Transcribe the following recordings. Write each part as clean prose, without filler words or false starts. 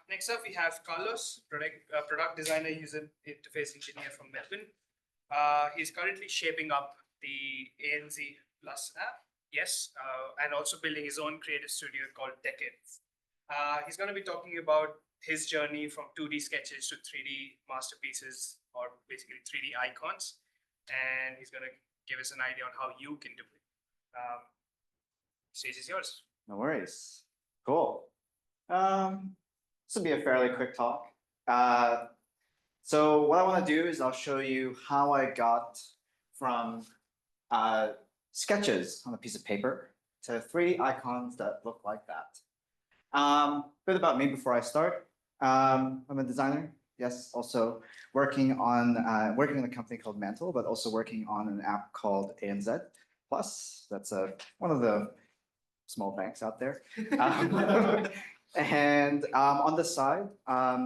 Next up, we have Carlos, product designer, user interface engineer from Melbourne. He's currently shaping up the ANZ Plus app, yes, and also building his own creative studio called Decades. He's going to be talking about his journey from 2D sketches to 3D masterpieces, or basically 3D icons, and he's going to give us an idea on how you can do it. Stage is yours. No worries. Cool. This will be a fairly quick talk. So what I want to do is I'll show you how I got from sketches on a piece of paper to 3D icons that look like that. A bit about me before I start. I'm a designer. Yes, also working in a company called Mantle, but also working on an app called ANZ Plus. That's one of the small banks out there. And on the side, I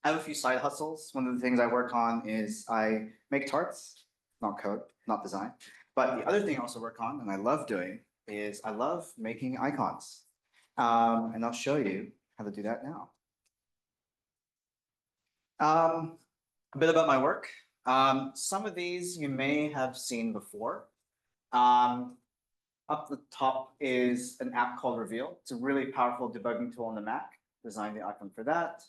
have a few side hustles. One of the things I work on is I make tarts, not code, not design. But the other thing I also work on, and I love doing, is I love making icons. And I'll show you how to do that now. A bit about my work. Some of these you may have seen before. Up the top is an app called Reveal. It's a really powerful debugging tool on the Mac. Designed the icon for that.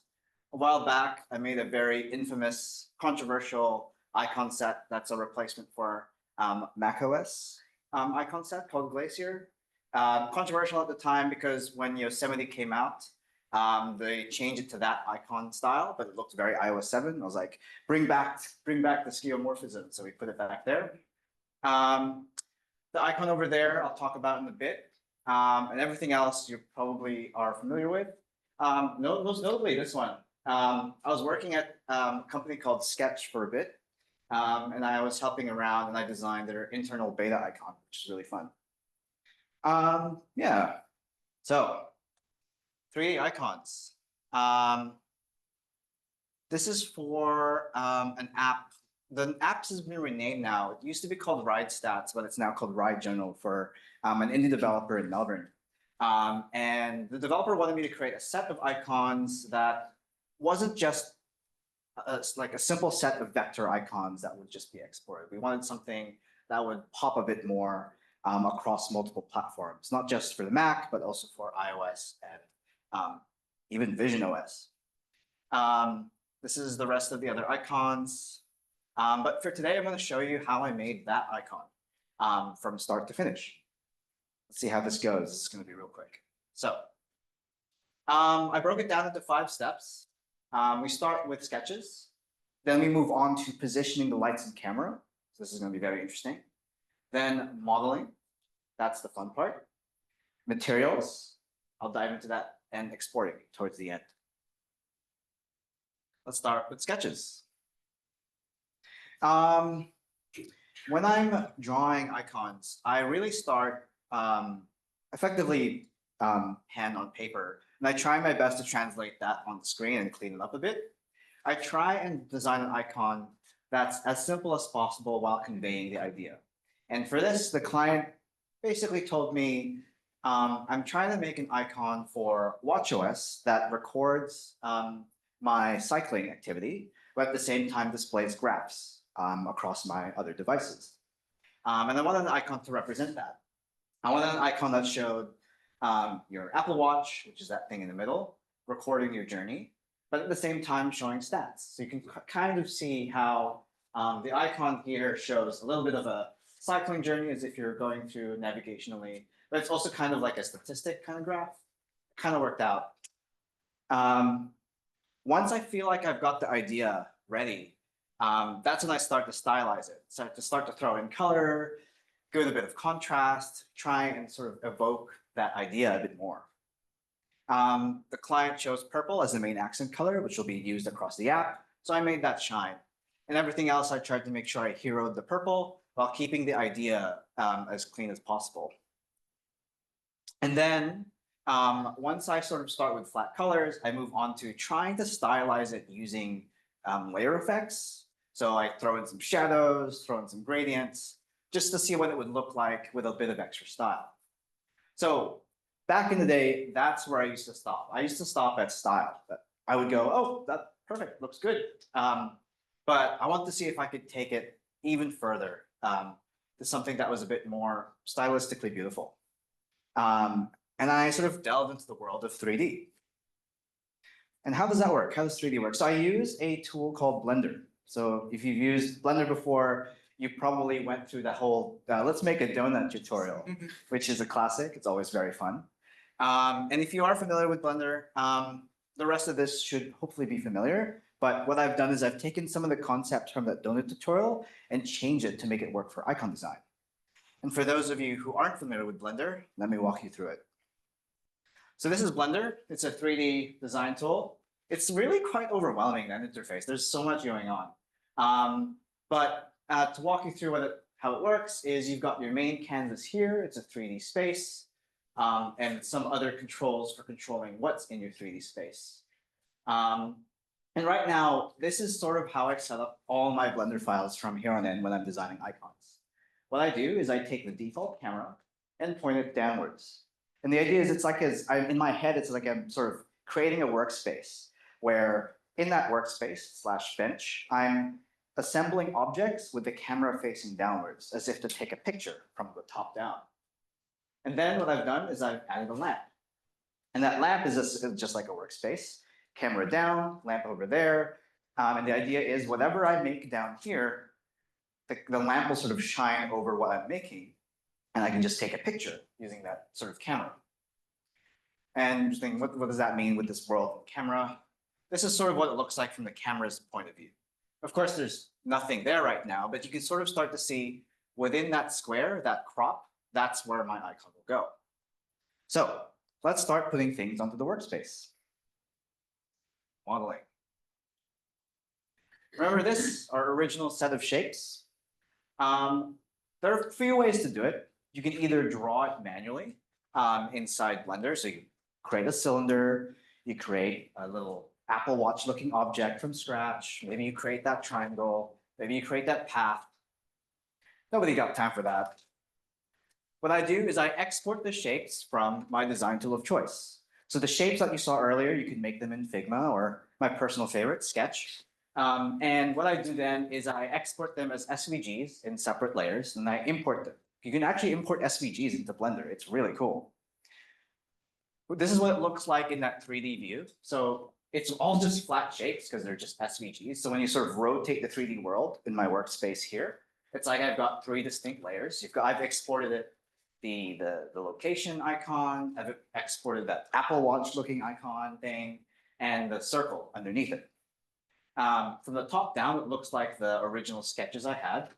A while back, I made a very infamous, controversial icon set that's a replacement for macOS icon set called Glacier. Controversial at the time because when Yosemite came out, they changed it to that icon style, but it looked very iOS 7. I was like, bring back the skeuomorphism. So we put it back there. The icon over there, I'll talk about in a bit. And everything else you probably are familiar with. Most notably this one. I was working at a company called Sketch for a bit. And I was helping around and I designed their internal beta icon, which is really fun. Yeah, so 3D icons. This is for an app. The app has been renamed now. It used to be called Ride Stats, but it's now called Ride Journal for an indie developer in Melbourne. And the developer wanted me to create a set of icons that wasn't just like a simple set of vector icons that would just be exported. We wanted something that would pop a bit more across multiple platforms, not just for the Mac, but also for iOS and even Vision OS. This is the rest of the other icons. But for today, I'm going to show you how I made that icon from start to finish. Let's see how this goes. This is going to be real quick. So I broke it down into 5 steps. We start with sketches. Then we move on to positioning the lights and camera. So this is going to be very interesting. Then modeling. That's the fun part. Materials. I'll dive into that and exporting towards the end. Let's start with sketches. When I'm drawing icons, I really start effectively hand on paper, and I try my best to translate that on the screen and clean it up a bit. I try and design an icon that's as simple as possible while conveying the idea. And for this, the client basically told me, I'm trying to make an icon for watchOS that records my cycling activity, but at the same time displays graphs across my other devices. And I wanted an icon to represent that. I wanted an icon that showed your Apple Watch, which is that thing in the middle, recording your journey, but at the same time showing stats. So you can kind of see how the icon here shows a little bit of a cycling journey as if you're going through navigationally, but it's also kind of like a statistic kind of graph. It kind of worked out. Once I feel like I've got the idea ready, that's when I start to stylize it. So to start to throw in color, give it a bit of contrast, try and sort of evoke that idea a bit more. The client chose purple as the main accent color, which will be used across the app. So I made that shine. And everything else, I tried to make sure I heroed the purple while keeping the idea as clean as possible. And then once I sort of start with flat colors, I move on to trying to stylize it using layer effects. So I throw in some shadows, throw in some gradients, just to see what it would look like with a bit of extra style. So back in the day, that's where I used to stop. I used to stop at style. I would go, oh, that's perfect, looks good. But I want to see if I could take it even further to something that was a bit more stylistically beautiful. And I sort of delved into the world of 3D. And how does that work? How does 3D work? So I use a tool called Blender. So if you've used Blender before, you probably went through the whole let's make a donut tutorial, which is a classic. It's always very fun. And if you are familiar with Blender, the rest of this should hopefully be familiar. But what I've done is I've taken some of the concepts from that donut tutorial and changed it to make it work for icon design. And for those of you who aren't familiar with Blender, let me walk you through it. So this is Blender. It's a 3D design tool. It's really quite overwhelming, that interface. There's so much going on. But to walk you through how it works is you've got your main canvas here. It's a 3D space. And some other controls for controlling what's in your 3D space. And right now, this is sort of how I set up all my Blender files from here on in when I'm designing icons. What I do is I take the default camera and point it downwards. And the idea is it's like in my head, it's like I'm sort of creating a workspace where in that workspace / bench, I'm assembling objects with the camera facing downwards as if to take a picture from the top down. And then what I've done is I've added a lamp. And that lamp is just like a workspace. Camera down, lamp over there. And the idea is whatever I make down here, the lamp will sort of shine over what I'm making. And I can just take a picture using that sort of camera. And you're thinking, what does that mean with this world of camera? This is sort of what it looks like from the camera's point of view. Of course, there's nothing there right now, but you can sort of start to see within that square, that crop, that's where my icon will go. So let's start putting things onto the workspace. Modeling. Remember this, our original set of shapes? There are a few ways to do it. You can either draw it manually inside Blender. So you create a cylinder, you create a little Apple Watch looking object from scratch. Maybe you create that triangle, maybe you create that path. Nobody got time for that. What I do is I export the shapes from my design tool of choice. So the shapes that you saw earlier, you can make them in Figma or my personal favorite, Sketch. And what I do then is I export them as SVGs in separate layers, and I import them. You can actually import SVGs into Blender. It's really cool. This is what it looks like in that 3D view. So it's all just flat shapes because they're just SVGs. So when you sort of rotate the 3D world in my workspace here, it's like I've got 3 distinct layers. I've exported it, the location icon, I've exported that Apple Watch looking icon thing, and the circle underneath it. From the top down, it looks like the original sketches I had,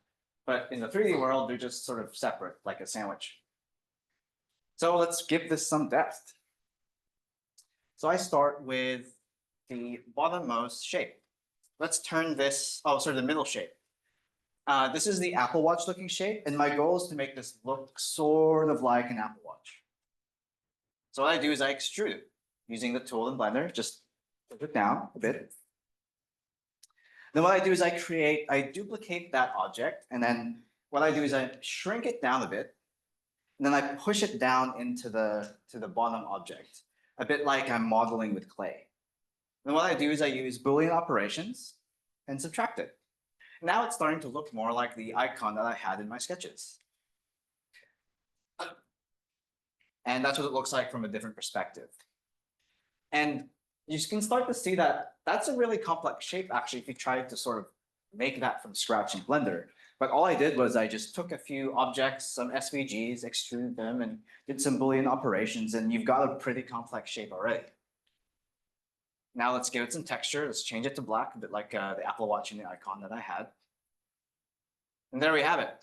but in the 3D world, they're just sort of separate, like a sandwich. So let's give this some depth. So I start with the bottommost shape. Let's turn this, the middle shape. This is the Apple Watch looking shape, and my goal is to make this look sort of like an Apple Watch. So what I do is I extrude it using the tool in Blender, just push it down a bit. Then what I do is I duplicate that object, and then what I do is I shrink it down a bit, and then I push it down into the bottom object, a bit like I'm modeling with clay. Then what I do is I use Boolean operations and subtract it. Now it's starting to look more like the icon that I had in my sketches. And that's what it looks like from a different perspective. And you can start to see that that's a really complex shape, actually, if you try to sort of make that from scratch in Blender. But all I did was I just took a few objects, some SVGs, extruded them, and did some Boolean operations, and you've got a pretty complex shape already. Now let's give it some texture. Let's change it to black, a bit like the Apple Watch in the icon that I had. And there we have it.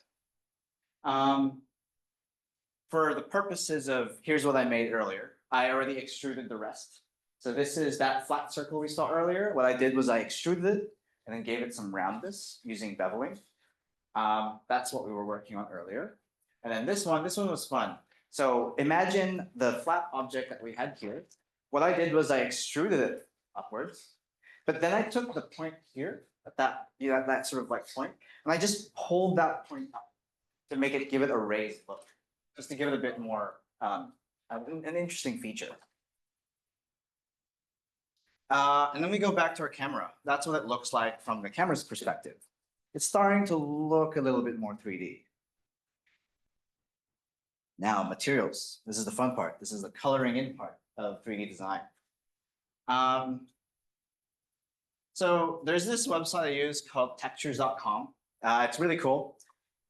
For the purposes of, here's what I made earlier. I already extruded the rest. So this is that flat circle we saw earlier. What I did was I extruded it and then gave it some roundness using beveling. That's what we were working on earlier. And then this one was fun. So imagine the flat object that we had here. What I did was I extruded it upwards, but then I took the point here at that sort of like point, and I just pulled that point up to give it a raised look, just to give it a bit more an interesting feature. And then we go back to our camera. That's what it looks like from the camera's perspective. It's starting to look a little bit more 3D. Now, materials. This is the fun part. This is the coloring in part of 3D design. So there's this website I use called textures.com. It's really cool.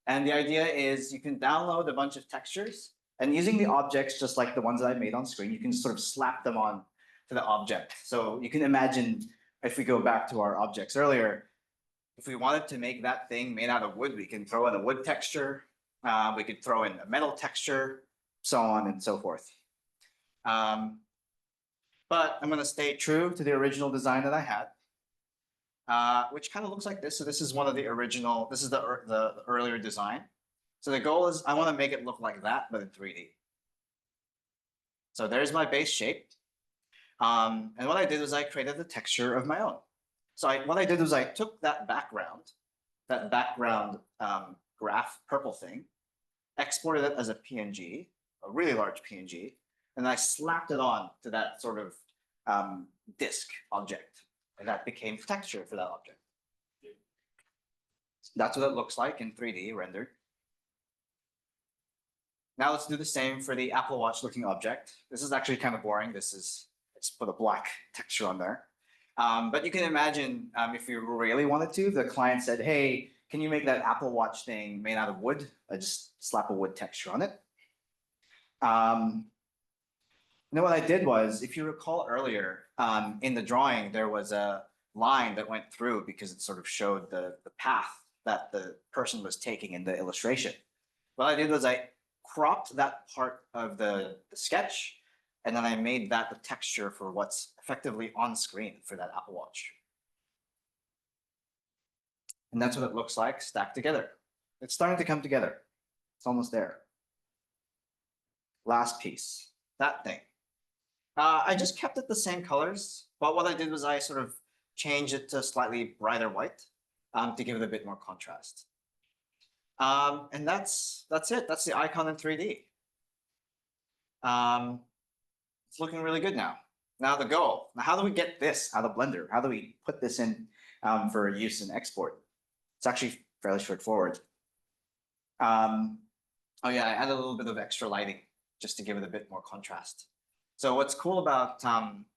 And the idea is you can download a bunch of textures, and using the objects, just like the ones that I made on screen, you can sort of slap them on to the object. So you can imagine, if we go back to our objects earlier, if we wanted to make that thing made out of wood, we can throw in a wood texture, we could throw in a metal texture, so on and so forth. But I'm going to stay true to the original design that I had, which kind of looks like this. So this is one of the original, this is the earlier design. So the goal is I want to make it look like that, but in 3D. So there's my base shape. And what I did was I created the texture of my own. So what I did was I took that background graph purple thing, exported it as a PNG, a really large PNG, and I slapped it on to that sort of disk object. And that became texture for that object. That's what it looks like in 3D rendered. Now let's do the same for the Apple Watch looking object. This is actually kind of boring. Let's put a black texture on there. But you can imagine if you really wanted to, the client said, hey, can you make that Apple Watch thing made out of wood? I just slap a wood texture on it. And then what I did was, if you recall earlier, in the drawing, there was a line that went through because it sort of showed the path that the person was taking in the illustration. What I did was I cropped that part of the sketch, and then I made that the texture for what's effectively on screen for that Apple Watch. And that's what it looks like stacked together. It's starting to come together. It's almost there. Last piece, that thing. I just kept it the same colors, but what I did was I sort of changed it to slightly brighter white to give it a bit more contrast. And that's it. That's the icon in 3D. It's looking really good now. Now the goal. Now how do we get this out of Blender? How do we put this in for use and export? It's actually fairly straightforward. Oh yeah, I added a little bit of extra lighting just to give it a bit more contrast. So what's cool about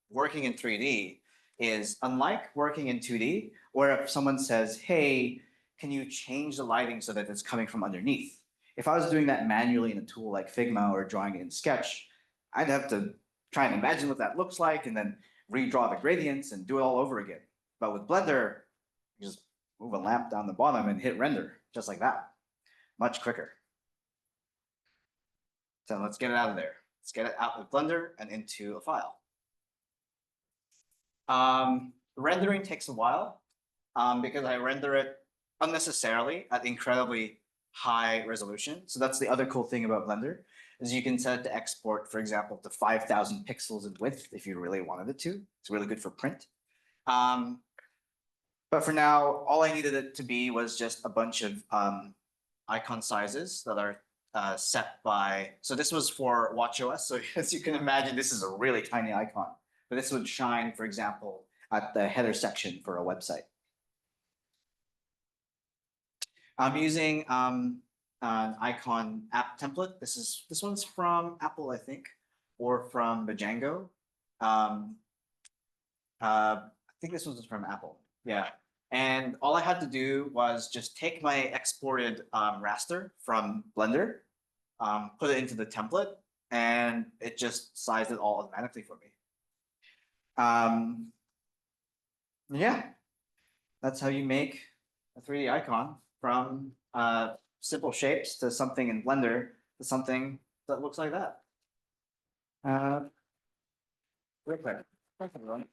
working in 3D is, unlike working in 2D, where if someone says, hey, can you change the lighting so that it's coming from underneath? If I was doing that manually in a tool like Figma or drawing it in Sketch, I'd have to try and imagine what that looks like and then redraw the gradients and do it all over again. But with Blender, you just move a lamp down the bottom and hit render, just like that. Much quicker. So let's get it out of there. Let's get it out of Blender and into a file. Rendering takes a while because I render it unnecessarily at incredibly high resolution. So that's the other cool thing about Blender, is you can set it to export, for example, to 5,000 pixels in width if you really wanted it to. It's really good for print. But for now, all I needed it to be was just a bunch of icon sizes that are set by, so this was for watchOS. So as you can imagine, this is a really tiny icon, but this would shine, for example, at the header section for a website. I'm using an icon app template. This one's from Apple, I think, or from Django. I think this was from Apple. Yeah. And all I had to do was just take my exported raster from Blender, put it into the template, and it just sized it all automatically for me. Yeah, that's how you make a 3D icon from simple shapes to something in Blender to something that looks like that. Real quick. Thanks, everyone.